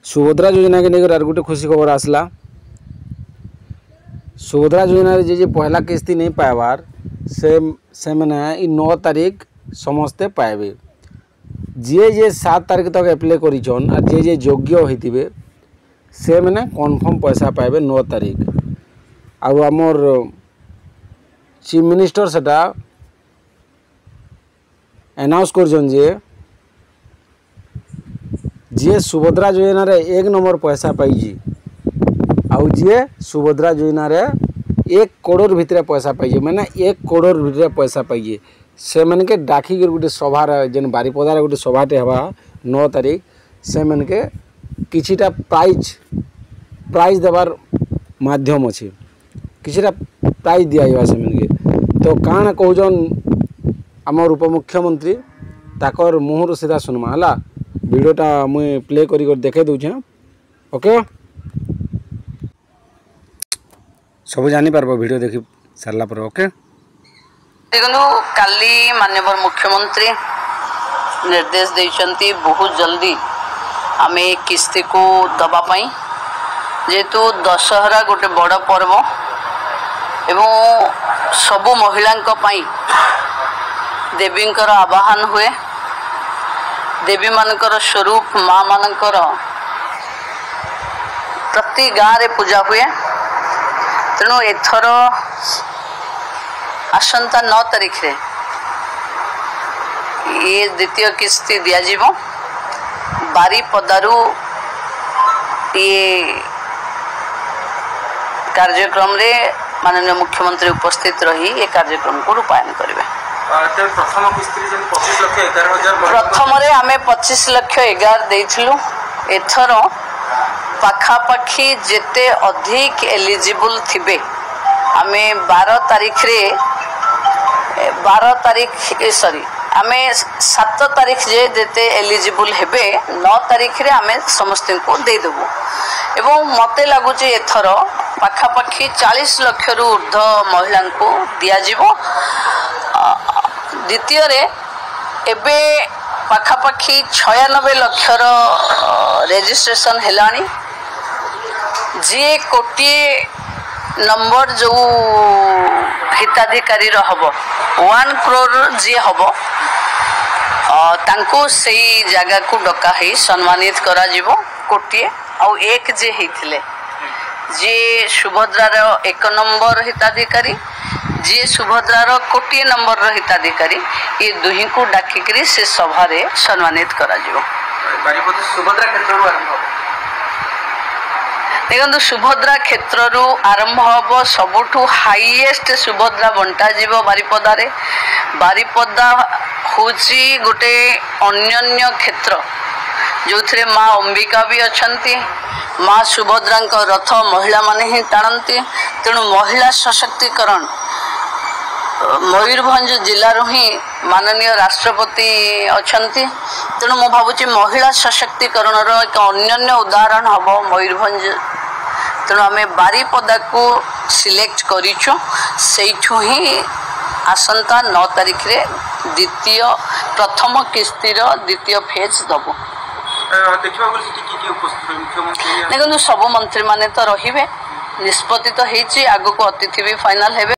सुभद्रा योजना के लेकर गोटे खुशी खबर आसला। सुभद्रा योजना जे पहला किस्ती नहीं पाइबार से मैंने 9 तारीख समस्ते पाइबे। जे 7 तारीख तक एप्लाई करिछन और जे योग्य होइतिबे से मैंने कन्फर्म पैसा पाइबे 9 तारीख। आउ आमर चीफ मिनिस्टर सेटा अनाउंस करछन जे सुभद्रा योजना रे 1 नंबर पैसा पाइजी आउ जे सुभद्रा योजना रे 1 करोड़ भितर पैसा पाइजे मैंने 1 करोड़ भितर पैसा पाइजे से मन के डाकी गोटे सभा जेन बारिपदार गोटे सभाटे हवा 9 तारीख से मन के किछिटा प्राइज देवार माध्यम अच्छे किछिटा प्राइज दिया से मन के तो काना कहजन आमर उपमुख्यमंत्री ताकर मुहर सीधा सुनमा हला। वीडियोटा मुई प्ले करी देखे दूचे। ओके सब जानी पारबो वीडियो देखि सारला पर। ओके देखो काली माननीय मुख्यमंत्री निर्देश देइछंती बहुत जल्दी आमे किस्ती को दबा पाई जेतु दशहरा गोटे बड़ पर्व एवं सबु महिलांक पाई देवींकर आवाहन हुए। देवी मानकर स्वरूप माँ मानकर प्रति गाँव रे पूजा हुए। तेणु एथर आसंता 9 तारीख रे ये द्वितीय किस्ती दिया जीवो। बारिपदारू ये कार्यक्रम रे माननीय मुख्यमंत्री उपस्थित रही ये कार्यक्रम को रूपायन करेंगे। प्रथम आम 25 लाख 11 देइथिलु। एथर पाखापाखी जेते अधिक एलिजिबल थिबे आमे 12 तारीख रे 7 तारीख जे जेते एलिजिबल हेबे 9 तारीख रे आमे समस्त को दे देबु। एवं मते लागुचे एथर पाखापाखी 40 लाख रु ऊर्ध्व महिला को दिया जीवो। द्वितीय रे एबे पाखापाखी 96 लाख रेजिस्ट्रेशन हेलानी। जे कोटी नंबर जो हिताधिकारी हब 1 करोड़ जे हब तांको सही जगह को डका ही सम्मानित करा जीवो। कोटी आउ 1 जे हेथिले जे सुभद्रार 1 नंबर हिताधिकारी जी सुभद्रार कोटी नंबर हिताधिकारी ये दुही को डाकिक से सभा रे सम्मानित करा जीवो। देखो सुभद्रा क्षेत्र रु आरंभ हम सबुठु हाईएस्ट सुभद्रा बंटा जीव बारिपदा रे। बारिपदा होची गोटे अन्योन्य क्षेत्र जो थे माँ अंबिका भी अछंती। माँ सुभद्रा रथ महिला माने ही टाणती। तेणु महिला सशक्तिकरण मयूरभंज जिला ही माननीय राष्ट्रपति अछंती। तेणु मु भावुची महिला सशक्तिकरण एक अन्योन्य उदाहरण हम मयूरभंज। तेणु आम बारिपदा को सिलेक्ट करिछु सेठू ही आसंता 9 तारीख रे द्वितीय प्रथम किस्तीर द्वितीय फेज दबो। देखो सब मंत्री माने तो रहिबे निष्पत्ति तो हेची आगो को अतिथि भी फाइनल हेबे।